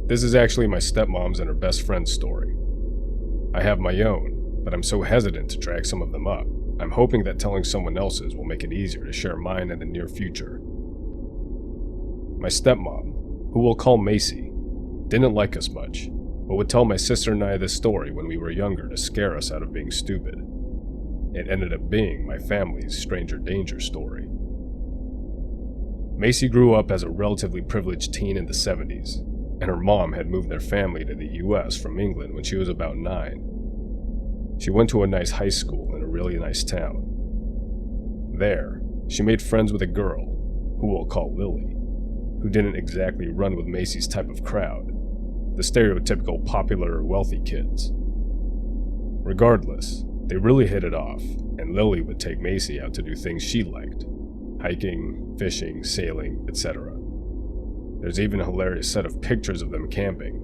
This is actually my stepmom's and her best friend's story. I have my own, but I'm so hesitant to drag some of them up. I'm hoping that telling someone else's will make it easier to share mine in the near future. My stepmom, who we'll call Macy, didn't like us much, but would tell my sister and I this story when we were younger to scare us out of being stupid. It ended up being my family's stranger danger story. Macy grew up as a relatively privileged teen in the 70s, and her mom had moved their family to the US from England when she was about 9. She went to a nice high school in a really nice town. There, she made friends with a girl, who we'll call Lily, who didn't exactly run with Macy's type of crowd, the stereotypical popular, wealthy kids. Regardless, they really hit it off, and Lily would take Macy out to do things she liked: hiking, fishing, sailing, etc. There's even a hilarious set of pictures of them camping.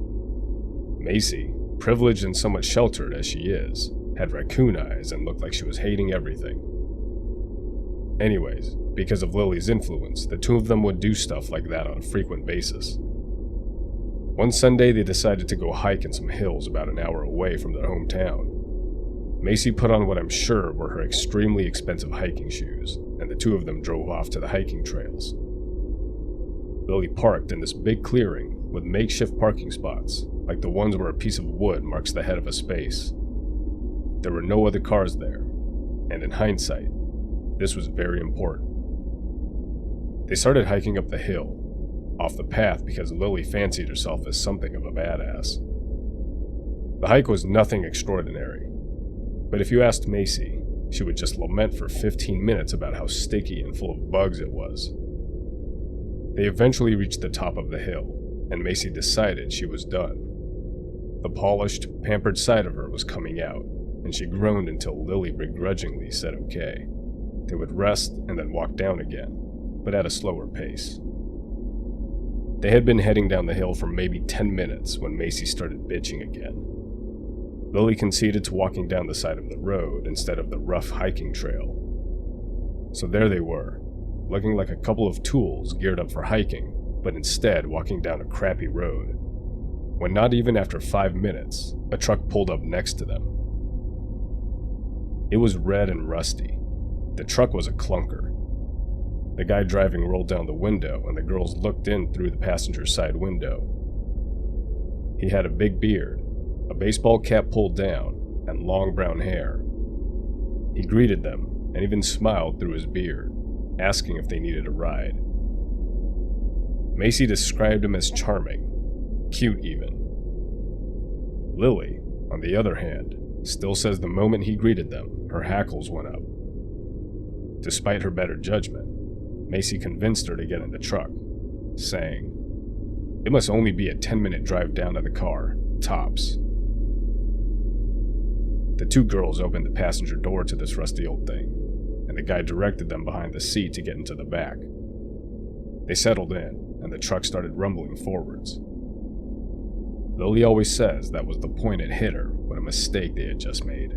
Macy, privileged and somewhat sheltered as she is, had raccoon eyes and looked like she was hating everything. Anyways, because of Lily's influence, the two of them would do stuff like that on a frequent basis. One Sunday, they decided to go hike in some hills about an hour away from their hometown. Macy put on what I'm sure were her extremely expensive hiking shoes, and the two of them drove off to the hiking trails. Lily parked in this big clearing with makeshift parking spots, like the ones where a piece of wood marks the head of a space. There were no other cars there, and in hindsight, this was very important. They started hiking up the hill, off the path because Lily fancied herself as something of a badass. The hike was nothing extraordinary, but if you asked Macy, she would just lament for 15 minutes about how sticky and full of bugs it was. They eventually reached the top of the hill, and Macy decided she was done. The polished, pampered side of her was coming out, and she groaned until Lily begrudgingly said okay. They would rest and then walk down again, but at a slower pace. They had been heading down the hill for maybe 10 minutes when Macy started bitching again. Lily conceded to walking down the side of the road instead of the rough hiking trail. So there they were, looking like a couple of tools geared up for hiking, but instead walking down a crappy road, when not even after 5 minutes, a truck pulled up next to them. It was red and rusty. The truck was a clunker. The guy driving rolled down the window, and the girls looked in through the passenger side window. He had a big beard, a baseball cap pulled down, and long brown hair. He greeted them, and even smiled through his beard, asking if they needed a ride. Macy described him as charming, cute even. Lily, on the other hand, still says the moment he greeted them, her hackles went up. Despite her better judgment, Macy convinced her to get in the truck, saying, "It must only be a 10-minute drive down to the car, tops." The two girls opened the passenger door to this rusty old thing, and the guy directed them behind the seat to get into the back. They settled in, and the truck started rumbling forwards. Lily always says that was the point it hit her, what a mistake they had just made.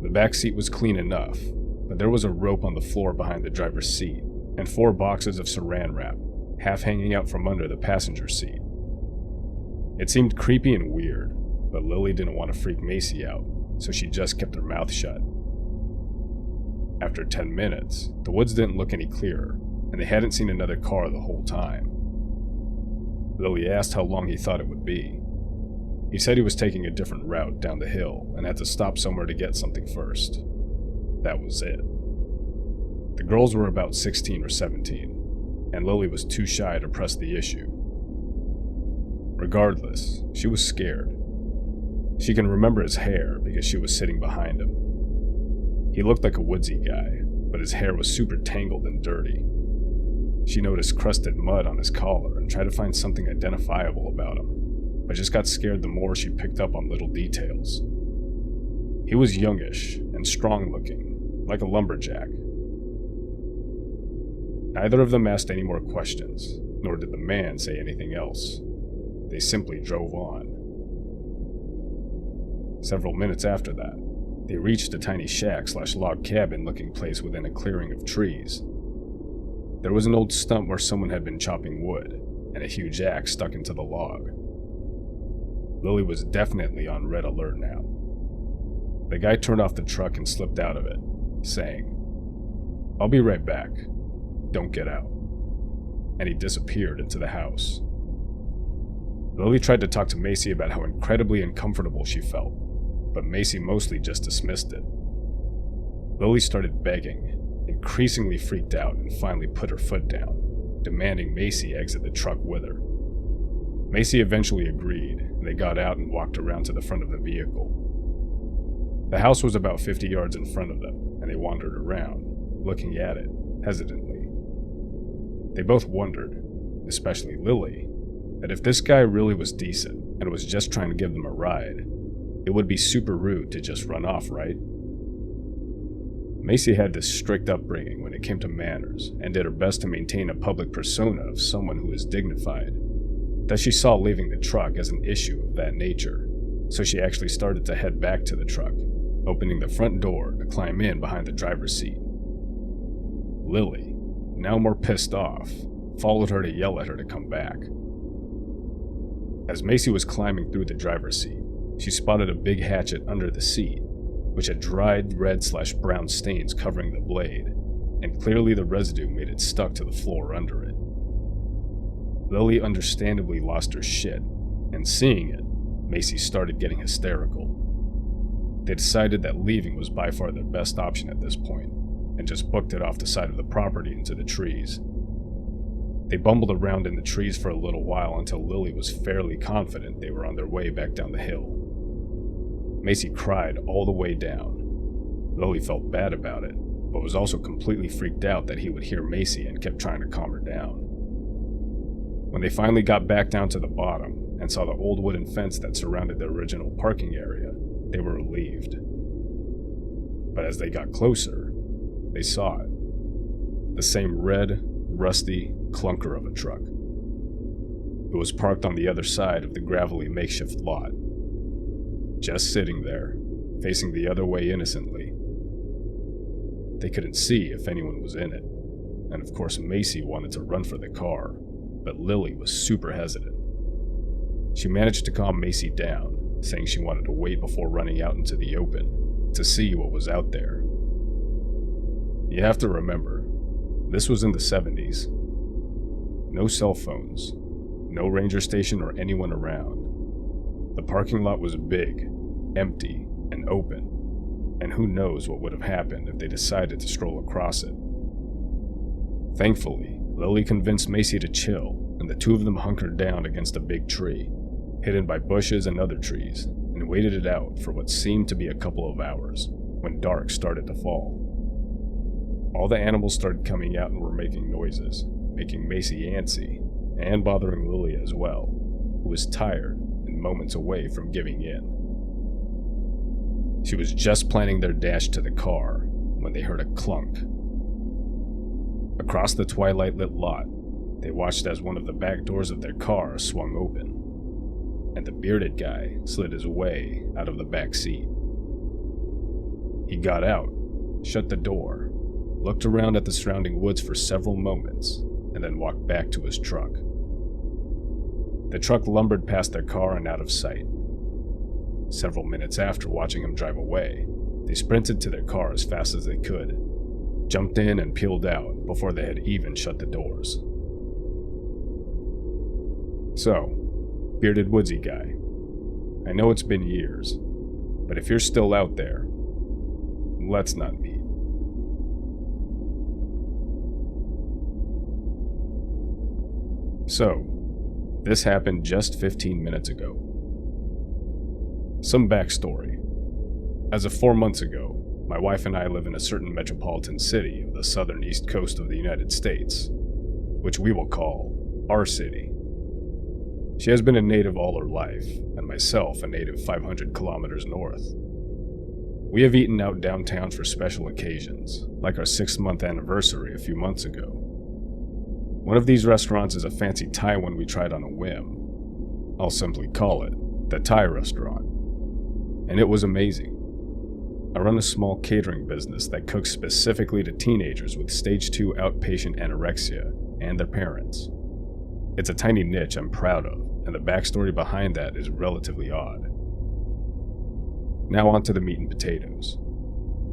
The back seat was clean enough, but there was a rope on the floor behind the driver's seat, and 4 boxes of saran wrap, half hanging out from under the passenger seat. It seemed creepy and weird, but Lily didn't want to freak Macy out, so she just kept her mouth shut. After 10 minutes, the woods didn't look any clearer, and they hadn't seen another car the whole time. Lily asked how long he thought it would be. He said he was taking a different route down the hill and had to stop somewhere to get something first. That was it. The girls were about 16 or 17, and Lily was too shy to press the issue. Regardless, she was scared. She can remember his hair because she was sitting behind him. He looked like a woodsy guy, but his hair was super tangled and dirty. She noticed crusted mud on his collar and tried to find something identifiable about him, but just got scared the more she picked up on little details. He was youngish and strong-looking, like a lumberjack. Neither of them asked any more questions, nor did the man say anything else. They simply drove on. Several minutes after that, they reached a tiny shack/log cabin looking place within a clearing of trees. There was an old stump where someone had been chopping wood, and a huge axe stuck into the log. Lily was definitely on red alert now. The guy turned off the truck and slipped out of it, saying, "I'll be right back. Don't get out." And he disappeared into the house. Lily tried to talk to Macy about how incredibly uncomfortable she felt, but Macy mostly just dismissed it. Lily started begging, increasingly freaked out, and finally put her foot down, demanding Macy exit the truck with her. Macy eventually agreed, and they got out and walked around to the front of the vehicle. The house was about 50 yards in front of them, and they wandered around, looking at it, hesitantly. They both wondered, especially Lily, that if this guy really was decent and was just trying to give them a ride, it would be super rude to just run off, right? Macy had this strict upbringing when it came to manners and did her best to maintain a public persona of someone who is dignified. That she saw leaving the truck as an issue of that nature, so she actually started to head back to the truck, opening the front door to climb in behind the driver's seat. Lily, now more pissed off, followed her to yell at her to come back. As Macy was climbing through the driver's seat, she spotted a big hatchet under the seat, which had dried red/brown stains covering the blade, and clearly the residue made it stuck to the floor under it. Lily understandably lost her shit, and seeing it, Macy started getting hysterical. They decided that leaving was by far their best option at this point, and just booked it off the side of the property into the trees. They bumbled around in the trees for a little while until Lily was fairly confident they were on their way back down the hill. Macy cried all the way down. Lily felt bad about it, but was also completely freaked out that he would hear Macy and kept trying to calm her down. When they finally got back down to the bottom and saw the old wooden fence that surrounded the original parking area, they were relieved. But as they got closer, they saw it. The same red, rusty clunker of a truck. It was parked on the other side of the gravelly makeshift lot. Just sitting there, facing the other way innocently. They couldn't see if anyone was in it, and of course Macy wanted to run for the car, but Lily was super hesitant. She managed to calm Macy down, saying she wanted to wait before running out into the open, to see what was out there. You have to remember, this was in the 70s. No cell phones, no ranger station or anyone around. The parking lot was big, empty, and open, and who knows what would have happened if they decided to stroll across it. Thankfully, Lily convinced Macy to chill, and the two of them hunkered down against a big tree, hidden by bushes and other trees, and waited it out for what seemed to be a couple of hours, when dark started to fall. All the animals started coming out and were making noises, making Macy antsy, and bothering Lily as well, who was tired and moments away from giving in. She was just planning their dash to the car when they heard a clunk. Across the twilight-lit lot, they watched as one of the back doors of their car swung open, and the bearded guy slid his way out of the back seat. He got out, shut the door, looked around at the surrounding woods for several moments, and then walked back to his truck. The truck lumbered past their car and out of sight. Several minutes after watching him drive away, they sprinted to their car as fast as they could, jumped in and peeled out before they had even shut the doors. So, bearded woodsy guy, I know it's been years, but if you're still out there, let's not meet. So, this happened just 15 minutes ago. Some backstory. As of 4 months ago, my wife and I live in a certain metropolitan city of the southern east coast of the United States, which we will call our city. She has been a native all her life, and myself a native 500 kilometers north. We have eaten out downtown for special occasions, like our 6-month anniversary a few months ago. One of these restaurants is a fancy Thai one we tried on a whim. I'll simply call it the Thai restaurant. And it was amazing. I run a small catering business that cooks specifically to teenagers with stage 2 outpatient anorexia and their parents. It's a tiny niche I'm proud of, and the backstory behind that is relatively odd. Now on to the meat and potatoes.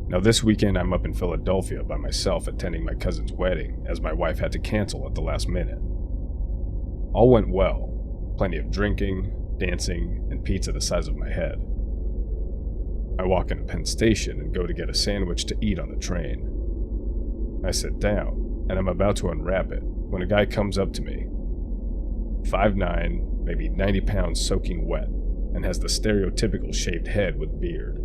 Now this weekend I'm up in Philadelphia by myself attending my cousin's wedding as my wife had to cancel at the last minute. All went well. Plenty of drinking, dancing, and pizza the size of my head. I walk into Penn Station and go to get a sandwich to eat on the train. I sit down, and I'm about to unwrap it when a guy comes up to me. 5'9", maybe 90 pounds soaking wet, and has the stereotypical shaved head with beard.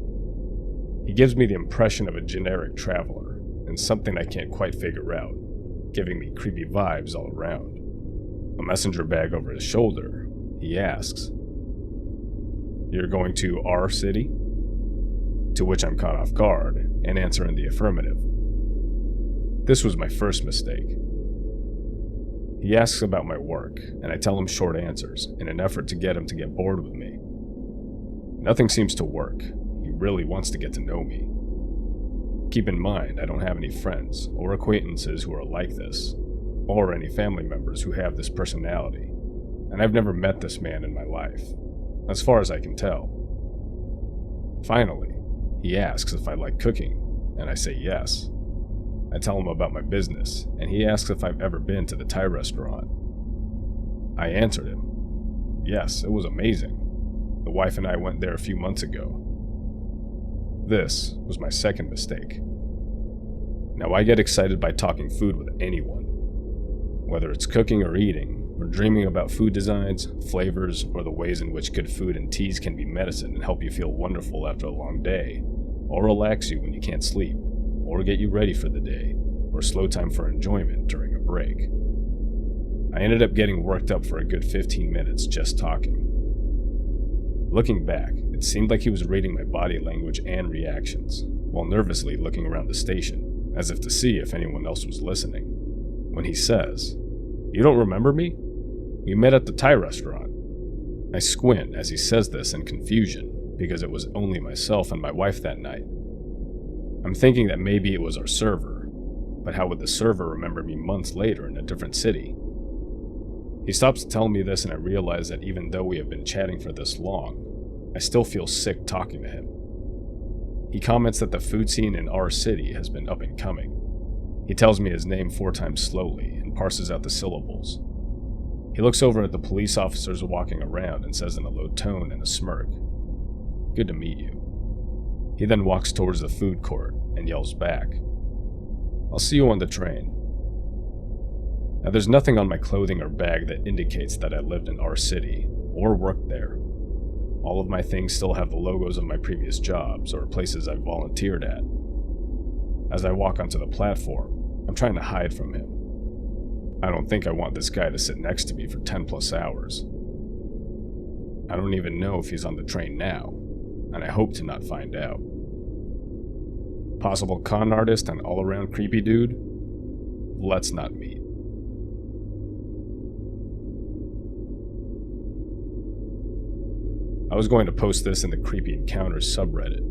He gives me the impression of a generic traveler, and something I can't quite figure out, giving me creepy vibes all around. A messenger bag over his shoulder, he asks, "You're going to our city?" To which I'm caught off guard and answer in the affirmative. This was my first mistake. He asks about my work, and I tell him short answers in an effort to get him to get bored with me. Nothing seems to work. He really wants to get to know me. Keep in mind, I don't have any friends or acquaintances who are like this, or any family members who have this personality, and I've never met this man in my life, as far as I can tell. Finally, he asks if I like cooking, and I say yes. I tell him about my business, and he asks if I've ever been to the Thai restaurant. I answered him, yes, it was amazing. The wife and I went there a few months ago. This was my second mistake. Now I get excited by talking food with anyone. Whether it's cooking or eating, or dreaming about food designs, flavors, or the ways in which good food and teas can be medicine and help you feel wonderful after a long day, or relax you when you can't sleep, or get you ready for the day, or slow time for enjoyment during a break. I ended up getting worked up for a good 15 minutes just talking. Looking back, it seemed like he was reading my body language and reactions, while nervously looking around the station, as if to see if anyone else was listening. When he says, "You don't remember me? We met at the Thai restaurant." I squint as he says this in confusion, because it was only myself and my wife that night. I'm thinking that maybe it was our server, but how would the server remember me months later in a different city? He stops to tell me this, and I realize that even though we have been chatting for this long, I still feel sick talking to him. He comments that the food scene in our city has been up and coming. He tells me his name 4 times slowly and parses out the syllables. He looks over at the police officers walking around and says in a low tone and a smirk, "Good to meet you." He then walks towards the food court and yells back, "I'll see you on the train." Now there's nothing on my clothing or bag that indicates that I lived in our city or worked there. All of my things still have the logos of my previous jobs or places I've volunteered at. As I walk onto the platform, I'm trying to hide from him. I don't think I want this guy to sit next to me for 10 plus hours. I don't even know if he's on the train now, and I hope to not find out. Possible con artist and all-around creepy dude? Let's not meet. I was going to post this in the Creepy Encounters subreddit,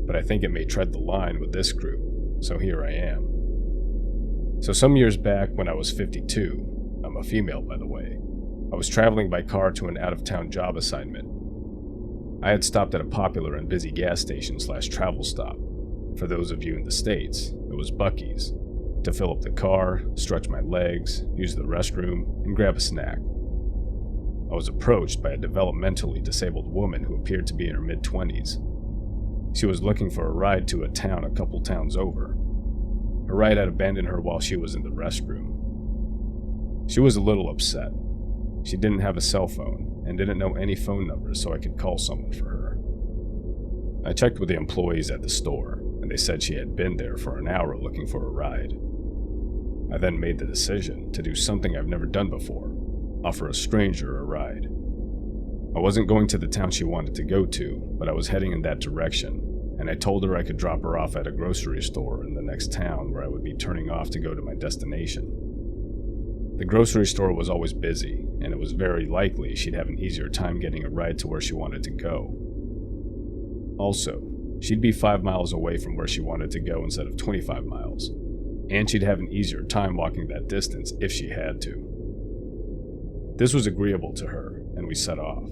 but I think it may tread the line with this group, so here I am. So some years back when I was 52, I'm a female by the way, I was traveling by car to an out-of-town job assignment. I had stopped at a popular and busy gas station / travel stop. For those of you in the States, it was Buc-ee's, to fill up the car, stretch my legs, use the restroom, and grab a snack. I was approached by a developmentally disabled woman who appeared to be in her mid-20s. She was looking for a ride to a town a couple towns over. Her ride had abandoned her while she was in the restroom. She was a little upset. She didn't have a cell phone and didn't know any phone numbers so I could call someone for her. I checked with the employees at the store, and they said she had been there for an hour looking for a ride. I then made the decision to do something I've never done before. Offer a stranger a ride. I wasn't going to the town she wanted to go to, but I was heading in that direction, and I told her I could drop her off at a grocery store in the next town where I would be turning off to go to my destination. The grocery store was always busy, and it was very likely she'd have an easier time getting a ride to where she wanted to go. Also, she'd be 5 miles away from where she wanted to go instead of 25 miles, and she'd have an easier time walking that distance if she had to. This was agreeable to her, and we set off.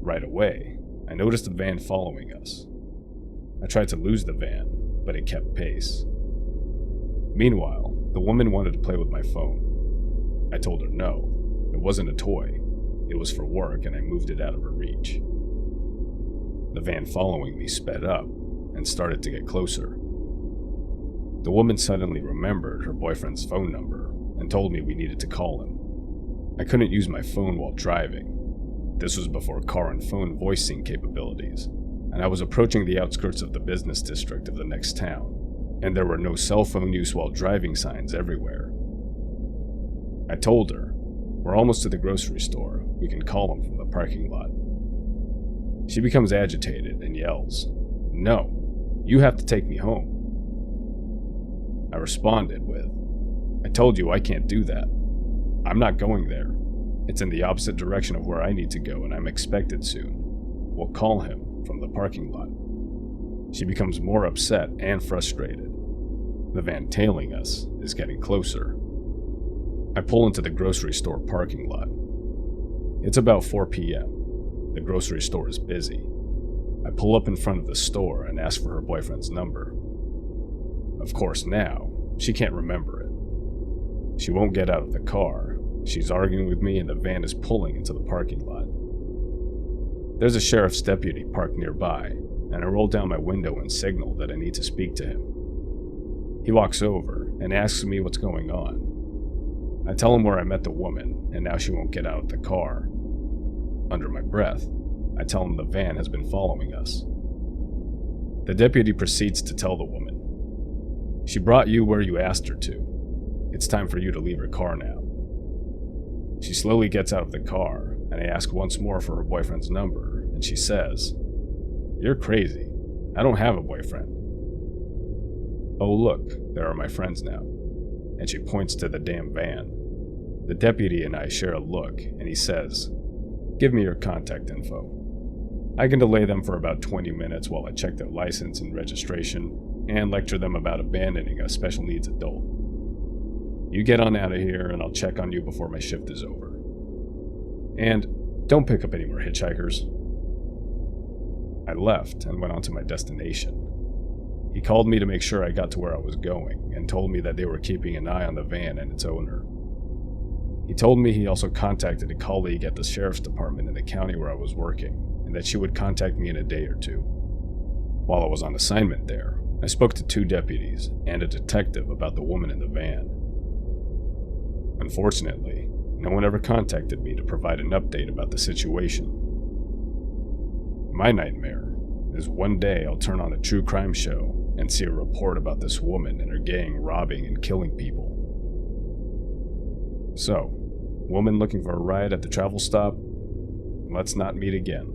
Right away, I noticed a van following us. I tried to lose the van, but it kept pace. Meanwhile, the woman wanted to play with my phone. I told her no, it wasn't a toy. It was for work, and I moved it out of her reach. The van following me sped up and started to get closer. The woman suddenly remembered her boyfriend's phone number and told me we needed to call him. I couldn't use my phone while driving. This was before car and phone voice sync capabilities, and I was approaching the outskirts of the business district of the next town, and there were no cell phone use while driving signs everywhere. I told her, "We're almost to the grocery store. We can call him from the parking lot." She becomes agitated and yells, "No, you have to take me home." I responded with, "I told you I can't do that. I'm not going there. It's in the opposite direction of where I need to go, and I'm expected soon. We'll call him from the parking lot." She becomes more upset and frustrated. The van tailing us is getting closer. I pull into the grocery store parking lot. It's about 4 p.m. The grocery store is busy. I pull up in front of the store and ask for her boyfriend's number. Of course, now, she can't remember it. She won't get out of the car. She's arguing with me, and the van is pulling into the parking lot. There's a sheriff's deputy parked nearby, and I roll down my window and signal that I need to speak to him. He walks over and asks me what's going on. I tell him where I met the woman, and now she won't get out of the car. Under my breath, I tell him the van has been following us. The deputy proceeds to tell the woman, "She brought you where you asked her to. It's time for you to leave her car now." She slowly gets out of the car, and I ask once more for her boyfriend's number, and she says, "You're crazy. I don't have a boyfriend." "Oh look, there are my friends now," and she points to the damn van. The deputy and I share a look, and he says, "Give me your contact info." I can delay them for about 20 minutes while I check their license and registration and lecture them about abandoning a special needs adult. "You get on out of here, and I'll check on you before my shift is over. And don't pick up any more hitchhikers." I left and went on to my destination. He called me to make sure I got to where I was going and told me that they were keeping an eye on the van and its owner. He told me he also contacted a colleague at the sheriff's department in the county where I was working, and that she would contact me in a day or two. While I was on assignment there, I spoke to 2 deputies and a detective about the woman in the van. Unfortunately, no one ever contacted me to provide an update about the situation. My nightmare is one day I'll turn on a true crime show and see a report about this woman and her gang robbing and killing people. So, woman looking for a ride at the travel stop? Let's not meet again.